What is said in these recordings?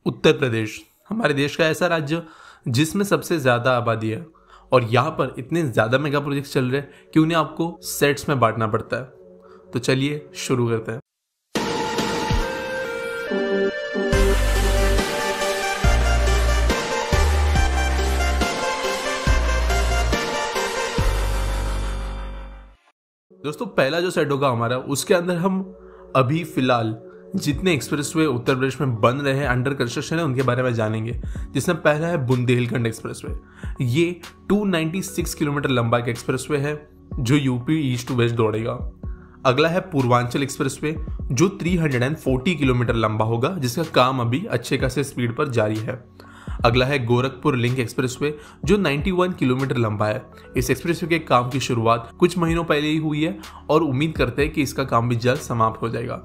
उत्तर प्रदेश हमारे देश का ऐसा राज्य जिसमें सबसे ज़्यादा आबादी है और यहाँ पर इतने ज़्यादा मेगा प्रोजेक्ट चल रहे हैं कि उन्हें आपको सेट्स में बांटना पड़ता है। तो चलिए शुरू करते हैं। दोस्तों पहला जो सेट होगा हमारा, उसके अंदर हम अभी फिलहाल जितने एक्सप्रेसवे उत्तर प्रदेश में बन रहे हैं, अंडर कंस्ट्रक्शन है, उनके बारे में जानेंगे। जिसमें पहला है बुंदेलखंड एक्सप्रेसवे। ये 296 किलोमीटर लंबा एक एक्सप्रेसवे है जो यूपी ईस्ट टू वेस्ट दौड़ेगा। अगला है पूर्वांचल एक्सप्रेसवे जो 340 किलोमीटर लंबा होगा, जिसका काम अभी अच्छे खासे स्पीड पर जारी है। अगला है गोरखपुर लिंक एक्सप्रेसवे जो 91 किलोमीटर लंबा है। इस एक्सप्रेसवे के काम की शुरुआत कुछ महीनों पहले ही हुई है और उम्मीद करते हैं कि इसका काम भी जल्द समाप्त हो जाएगा।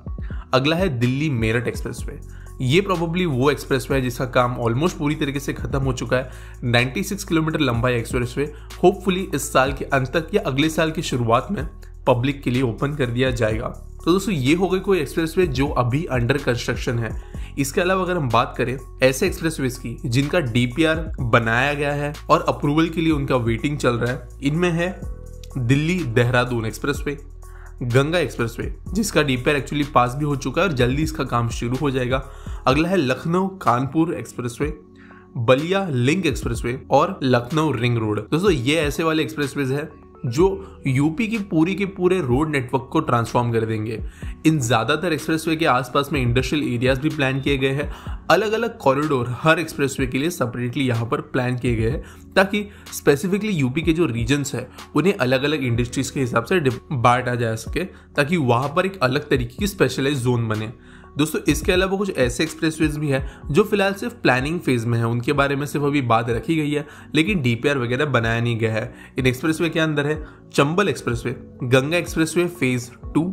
अगला है दिल्ली मेरठ एक्सप्रेसवे। ये प्रोबेबली वो एक्सप्रेसवे है जिसका काम ऑलमोस्ट पूरी तरीके से खत्म हो चुका है। 96 किलोमीटर लंबा एक्सप्रेसवे होपफुली इस साल के अंत तक या अगले साल की शुरुआत में पब्लिक के लिए ओपन कर दिया जाएगा। तो दोस्तों ये हो गई कोई एक्सप्रेसवे जो अभी अंडर कंस्ट्रक्शन है। इसके अलावा अगर हम बात करें ऐसे एक्सप्रेसवेज की जिनका डीपीआर बनाया गया है और अप्रूवल के लिए उनका वेटिंग चल रहा है, इनमें है दिल्ली देहरादून एक्सप्रेसवे, गंगा एक्सप्रेसवे जिसका डीपीआर एक्चुअली पास भी हो चुका है और जल्दी इसका काम शुरू हो जाएगा। अगला है Lucknow Kanpur expressway, Ballia link expressway और लखनऊ रिंग रोड। दोस्तों ये ऐसे वाले एक्सप्रेसवेज है जो यूपी की पूरे रोड नेटवर्क को ट्रांसफॉर्म कर देंगे। इन ज्यादातर एक्सप्रेसवे के आसपास में इंडस्ट्रियल एरियाज भी प्लान किए गए हैं। अलग अलग कॉरिडोर हर एक्सप्रेसवे के लिए सेपरेटली यहाँ पर प्लान किए गए हैं ताकि स्पेसिफिकली यूपी के जो रीजन्स है उन्हें अलग अलग इंडस्ट्रीज के हिसाब से बांटा जा सके ताकि वहां पर एक अलग तरीके की स्पेशलाइज जोन बने। दोस्तों इसके अलावा कुछ ऐसे एक्सप्रेसवेज भी हैं जो फिलहाल सिर्फ प्लानिंग फेज में है, उनके बारे में सिर्फ अभी बात रखी गई है लेकिन डीपीआर वगैरह बनाया नहीं गया है। इन एक्सप्रेसवे के अंदर है Chambal expressway, Ganga expressway phase 2,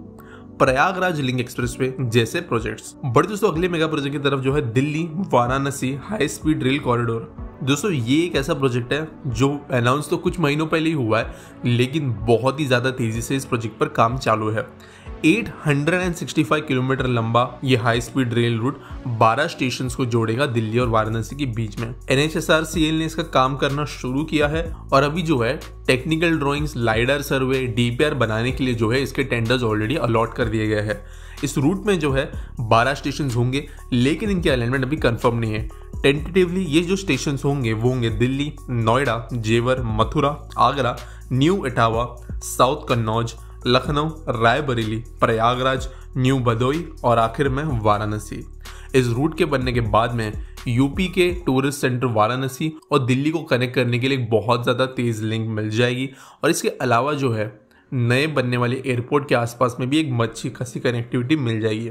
Prayagraj link expressway जैसे प्रोजेक्ट्स। बट दोस्तों अगले मेगा प्रोजेक्ट की तरफ जो है Delhi Varanasi high speed rail corridor. दोस्तों ये एक ऐसा प्रोजेक्ट है जो अनाउंस तो कुछ महीनों पहले ही हुआ है लेकिन बहुत ही ज्यादा तेजी से इस प्रोजेक्ट पर काम चालू है। 865 किलोमीटर लंबा ये high speed rail route 12 station को जोड़ेगा दिल्ली और वाराणसी के बीच में। NHSRCL ने इसका काम करना शुरू किया है और अभी जो है टेक्निकल ड्राइंग्स, लाइडर सर्वे, डीपीआर बनाने के लिए जो है इसके टेंडर्स ऑलरेडी अलॉट कर दिए गए हैं। इस रूट में जो है 12 स्टेशन होंगे लेकिन इनके अलाइनमेंट अभी कंफर्म नहीं है। टेंटेटिवली ये जो स्टेशन होंगे वो होंगे दिल्ली, नोएडा, जेवर, Mathura, Agra, new Etawah, south Kannauj, Lucknow, Raebareli, Prayagraj, new Bhadohi और आखिर में वाराणसी। इस रूट के बनने के बाद में यूपी के टूरिस्ट सेंटर वाराणसी और दिल्ली को कनेक्ट करने के लिए एक बहुत ज़्यादा तेज लिंक मिल जाएगी और इसके अलावा जो है नए बनने वाले एयरपोर्ट के आसपास में भी एक अच्छी खासी कनेक्टिविटी मिल जाएगी।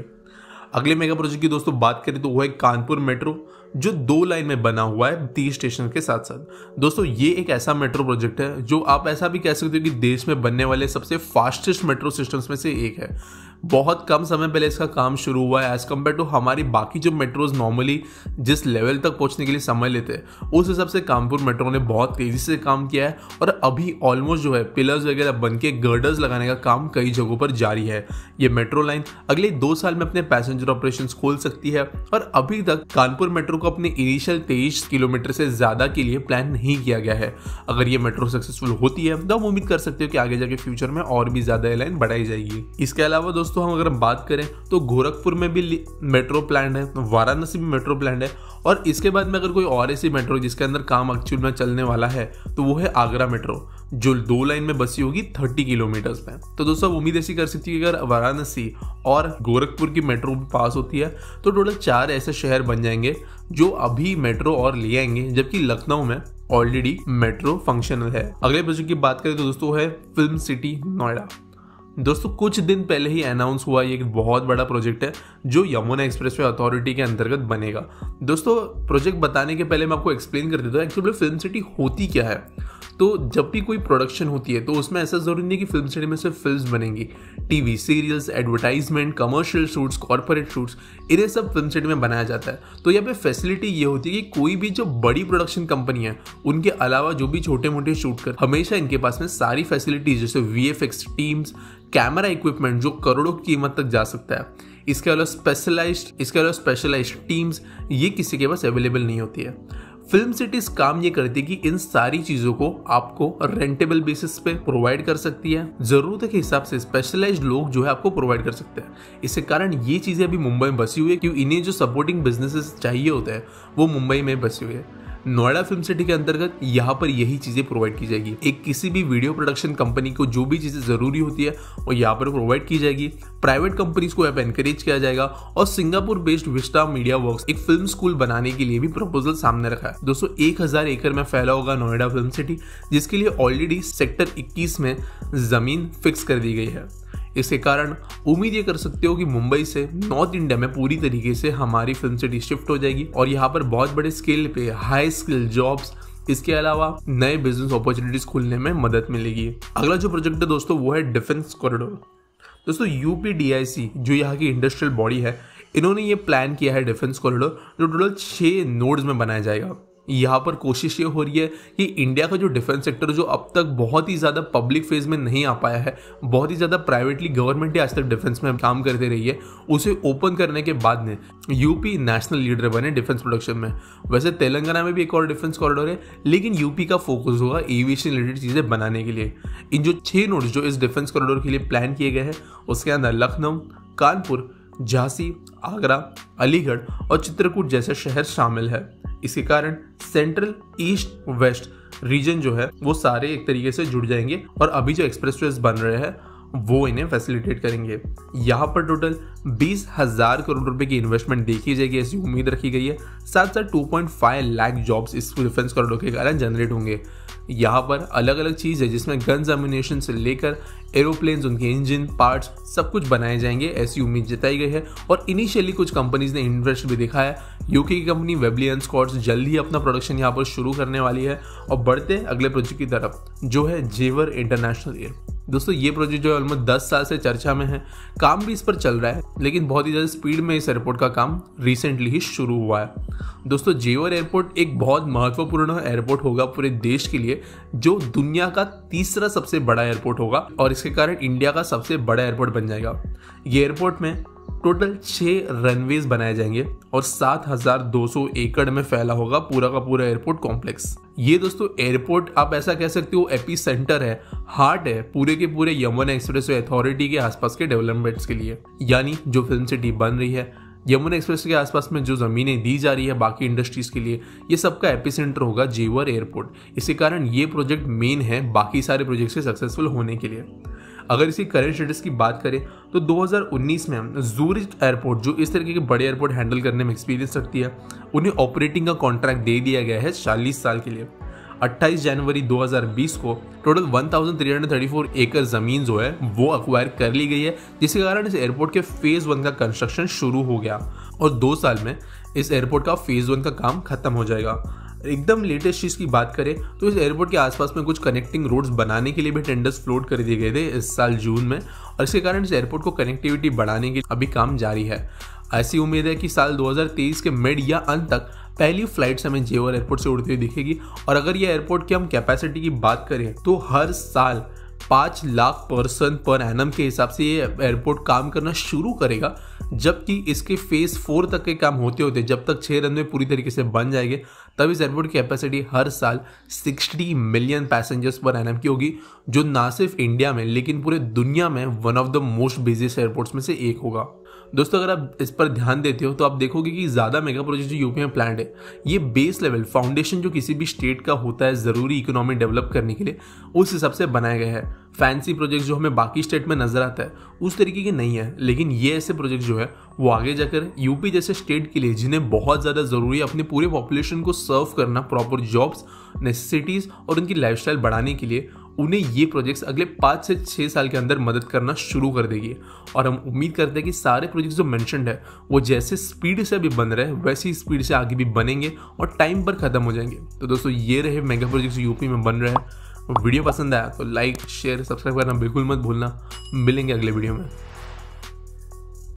अगले मेगा प्रोजेक्ट की दोस्तों बात करें तो वो है कानपुर मेट्रो जो 2 लाइन में बना हुआ है 30 स्टेशन के साथ साथ। दोस्तों ये एक ऐसा मेट्रो प्रोजेक्ट है जो आप ऐसा भी कह सकते हो कि देश में बनने वाले सबसे फास्टेस्ट मेट्रो सिस्टम्स में से एक है। बहुत कम समय पहले इसका काम शुरू हुआ है एज कम्पेयर टू हमारी बाकी जो मेट्रोज नॉर्मली जिस लेवल तक पहुंचने के लिए समय लेते हैं उस हिसाब से कानपुर मेट्रो ने बहुत तेजी से काम किया है और अभी ऑलमोस्ट जो है पिलर्स वगैरह बन के गर्डर्स लगाने का काम कई जगहों पर जारी है। ये मेट्रो लाइन अगले 2 साल में अपने पैसेंजर ऑपरेशन खोल सकती है और अभी तक कानपुर मेट्रो को अपने इनिशियल 23 किलोमीटर से ज्यादा के लिए प्लान नहीं किया गया है। अगर ये मेट्रो सक्सेसफुल होती है तो हम उम्मीद कर सकते हो कि आगे जाके फ्यूचर में और भी ज्यादा लाइन बढ़ाई जाएगी। इसके अलावा दोस्तों हम अगर बात करें तो गोरखपुर में भी मेट्रो प्लान है, वाराणसी में मेट्रो प्लान है और इसके बाद में अगर कोई और ऐसी मेट्रो जिसके अंदर काम एक्चुअल में चलने वाला है तो वो है आगरा मेट्रो जो 2 लाइन में बसी होगी 30 किलोमीटर में। तो दोस्तों उम्मीद ऐसी कर सकती है कि अगर वाराणसी और गोरखपुर की मेट्रो पास होती है तो टोटल 4 ऐसे शहर बन जाएंगे जो अभी मेट्रो और ले आएंगे, जबकि लखनऊ में ऑलरेडी मेट्रो फंक्शनल है। अगले प्रोजेक्ट की बात करें तो दोस्तों है फिल्म सिटी नोएडा। दोस्तों कुछ दिन पहले ही अनाउंस हुआ ये एक बहुत बड़ा प्रोजेक्ट है जो यमुना एक्सप्रेसवे अथॉरिटी के अंतर्गत बनेगा। दोस्तों प्रोजेक्ट बताने के पहले मैं आपको एक्सप्लेन कर देता हूँ एक्चुअली फिल्म सिटी होती क्या है। तो जब भी कोई प्रोडक्शन होती है तो उसमें ऐसा जरूरी नहीं कि फिल्म सिटी में सिर्फ फिल्म्स बनेंगी, TV serials, advertisement, commercial shoots, corporate shoots, इन्हें सब फिल्म सिटी में बनाया जाता है। तो यहाँ पे फैसिलिटी ये होती है कि कोई भी जो बड़ी प्रोडक्शन कंपनी है उनके अलावा जो भी छोटे मोटे शूट कर हमेशा इनके पास में सारी फैसिलिटीज जैसे VFX टीम्स, कैमरा इक्विपमेंट जो करोड़ों की कीमत तक जा सकता है, इसके अलावा स्पेशलाइज्ड टीम्स ये किसी के पास अवेलेबल नहीं होती है। फिल्म सिटीज काम ये करती है कि इन सारी चीजों को आपको रेंटेबल बेसिस पे प्रोवाइड कर सकती है, जरूरत के हिसाब से स्पेशलाइज्ड लोग जो है आपको प्रोवाइड कर सकते हैं। इसके कारण ये चीजें अभी मुंबई में बसी हुई है, क्योंकि इन्हें जो सपोर्टिंग बिजनेसेस चाहिए होते हैं वो मुंबई में बसी हुई है। नोएडा फिल्म सिटी के अंतर्गत यहाँ पर यही चीजें प्रोवाइड की जाएगी। एक किसी भी वीडियो प्रोडक्शन कंपनी को जो भी चीजें जरूरी होती है वो यहाँ पर प्रोवाइड की जाएगी। प्राइवेट कंपनीज को यहाँ पे एनकरेज किया जाएगा और Singapore based Vista media works एक फिल्म स्कूल बनाने के लिए भी प्रपोजल सामने रखा है। दोस्तों 1000 एकड़ में फैला होगा नोएडा फिल्म सिटी, जिसके लिए ऑलरेडी सेक्टर 21 में जमीन फिक्स कर दी गई है। इसके कारण उम्मीद ये कर सकते हो कि मुंबई से नॉर्थ इंडिया में पूरी तरीके से हमारी फिल्म सिटी शिफ्ट हो जाएगी और यहाँ पर बहुत बड़े स्केल पे हाई स्किल जॉब्स, इसके अलावा नए बिजनेस अपॉर्चुनिटीज खुलने में मदद मिलेगी। अगला जो प्रोजेक्ट है दोस्तों वो है डिफेंस कॉरिडोर। दोस्तों UPDIC जो यहाँ की इंडस्ट्रियल बॉडी है, इन्होंने ये प्लान किया है डिफेंस कॉरिडोर जो टोटल 6 नोड्स में बनाया जाएगा। यहाँ पर कोशिश ये हो रही है कि इंडिया का जो डिफेंस सेक्टर जो अब तक बहुत ही ज़्यादा पब्लिक फेज में नहीं आ पाया है, बहुत ही ज़्यादा प्राइवेटली गवर्नमेंट ही आज तक डिफेंस में काम करते रही है, उसे ओपन करने के बाद में यूपी नेशनल लीडर बने डिफेंस प्रोडक्शन में। वैसे तेलंगाना में भी एक और डिफेंस कॉरिडोर है, लेकिन यूपी का फोकस होगा एविएशन रिलेटेड चीज़ें बनाने के लिए। इन जो 6 नोड्स जो इस डिफेंस कॉरिडोर के लिए प्लान किए गए हैं, उसके अंदर लखनऊ, कानपुर, झांसी, आगरा, अलीगढ़ और चित्रकूट जैसे शहर शामिल है। इसके कारण सेंट्रल, ईस्ट, वेस्ट रीजन जो है वो सारे एक तरीके से जुड़ जाएंगे और अभी जो एक्सप्रेसवेज बन रहे हैं वो इन्हें फैसिलिटेट करेंगे। यहाँ पर टोटल 20,000 करोड़ रुपए की इन्वेस्टमेंट देखी जाएगी, ऐसी उम्मीद रखी गई है। साथ साथ 2.5 लाख जॉब्स इस डिफेंस कॉरिडोर के कारण जनरेट होंगे। यहाँ पर अलग अलग चीज़ है जिसमें गन्स एम्युनिशन से लेकर एरोप्लेन्स, उनके इंजन पार्ट्स सब कुछ बनाए जाएंगे, ऐसी उम्मीद जताई गई है। और इनिशियली कुछ कंपनीज ने इन्वेस्ट भी दिखा है। यूके की कंपनी वेबलियन स्कॉट्स जल्द ही अपना प्रोडक्शन यहाँ पर शुरू करने वाली है। और बढ़ते अगले प्रोजेक्ट की तरफ जो है जेवर इंटरनेशनल एयरपोर्ट। दोस्तों ये प्रोजेक्ट जो है ऑलमोस्ट 10 साल से चर्चा में है, काम भी इस पर चल रहा है, लेकिन बहुत ही ज़्यादा स्पीड में इस एयरपोर्ट का काम रिसेंटली ही शुरू हुआ है। दोस्तों जेवर एयरपोर्ट एक बहुत महत्वपूर्ण एयरपोर्ट होगा पूरे देश के लिए, जो दुनिया का तीसरा सबसे बड़ा एयरपोर्ट होगा और इसके कारण इंडिया का सबसे बड़ा एयरपोर्ट बन जाएगा। ये एयरपोर्ट में टोटल 6 रनवेज बनाए जाएंगे और 7,200 एकड़ में फैला होगा पूरा का पूरा एयरपोर्ट कॉम्प्लेक्स। ये दोस्तों एयरपोर्ट आप ऐसा कह सकते हो एपी सेंटर है, हार्ट है पूरे के पूरे यमुना एक्सप्रेसवे अथॉरिटी के आसपास के डेवलपमेंट्स के लिए। यानी जो फिल्म सिटी बन रही है, यमुना एक्सप्रेस के आसपास में जो जमीनें दी जा रही है बाकी इंडस्ट्रीज के लिए, ये सबका एपिसेंटर होगा जेवर एयरपोर्ट। इसी कारण ये प्रोजेक्ट मेन है बाकी सारे प्रोजेक्ट्स के सक्सेसफुल होने के लिए। अगर इसी करंट स्टेटस की बात करें तो 2019 में जूरिच एयरपोर्ट जो इस तरीके के बड़े एयरपोर्ट हैंडल करने में एक्सपीरियंस रखती है, उन्हें ऑपरेटिंग का कॉन्ट्रैक्ट दे दिया गया है 40 साल के लिए। 28 जनवरी 2020 को टोटल 1334 एकड़ जमीन जो है वो अक्वायर कर ली गई है, जिसके कारण इस एयरपोर्ट के फेज 1 का कंस्ट्रक्शन शुरू हो गया और 2 साल में इस एयरपोर्ट का फेज 1 का काम खत्म हो जाएगा। एकदम लेटेस्ट चीज़ की बात करें तो इस एयरपोर्ट के आसपास में कुछ कनेक्टिंग रोड्स बनाने के लिए भी टेंडर्स फ्लोट कर दिए गए थे इस साल जून में, और इसके कारण इस एयरपोर्ट को कनेक्टिविटी बढ़ाने के अभी काम जारी है। ऐसी उम्मीद है कि साल 2023 के मिड या अंत तक पहली फ्लाइट्स हमें जेवर एयरपोर्ट से उड़ती हुई दिखेगी। और अगर ये एयरपोर्ट की हम कैपेसिटी की बात करें तो हर साल 5 लाख पर्सन पर एनम के हिसाब से ये एयरपोर्ट काम करना शुरू करेगा, जबकि इसके फेज 4 तक के काम होते होते जब तक 6 रनवे पूरी तरीके से बन जाएंगे तब इस एयरपोर्ट की कैपेसिटी हर साल 60 मिलियन पैसेंजर्स पर एनम की होगी, जो ना सिर्फ इंडिया में लेकिन पूरे दुनिया में one of the most busiest airports में से एक होगा। दोस्तों अगर आप इस पर ध्यान देते हो तो आप देखोगे कि ज़्यादा मेगा प्रोजेक्ट जो यूपी में प्लान्ड है, ये बेस लेवल फाउंडेशन जो किसी भी स्टेट का होता है ज़रूरी इकोनॉमी डेवलप करने के लिए, उस हिसाब से बनाए गए हैं। फैंसी प्रोजेक्ट जो हमें बाकी स्टेट में नजर आता है उस तरीके के नहीं है, लेकिन ये ऐसे प्रोजेक्ट जो है वो आगे जाकर यूपी जैसे स्टेट के लिए, जिन्हें बहुत ज़्यादा ज़रूरी है अपने पूरे पॉपुलेशन को सर्व करना, प्रॉपर जॉब्स, नेसेसिटीज़ और उनकी लाइफस्टाइल बढ़ाने के लिए, उन्हें ये प्रोजेक्ट्स अगले 5 से 6 साल के अंदर मदद करना शुरू कर देगी। और हम उम्मीद करते हैं कि सारे प्रोजेक्ट्स जो मेंशन्ड है वो जैसे स्पीड से अभी बन रहे हैं वैसी स्पीड से आगे भी बनेंगे और टाइम पर खत्म हो जाएंगे। तो दोस्तों ये रहे मेगा प्रोजेक्ट्स यूपी में बन रहे हैं। वीडियो पसंद आया तो लाइक, शेयर, सब्सक्राइब करना बिल्कुल मत भूलना। मिलेंगे अगले वीडियो में।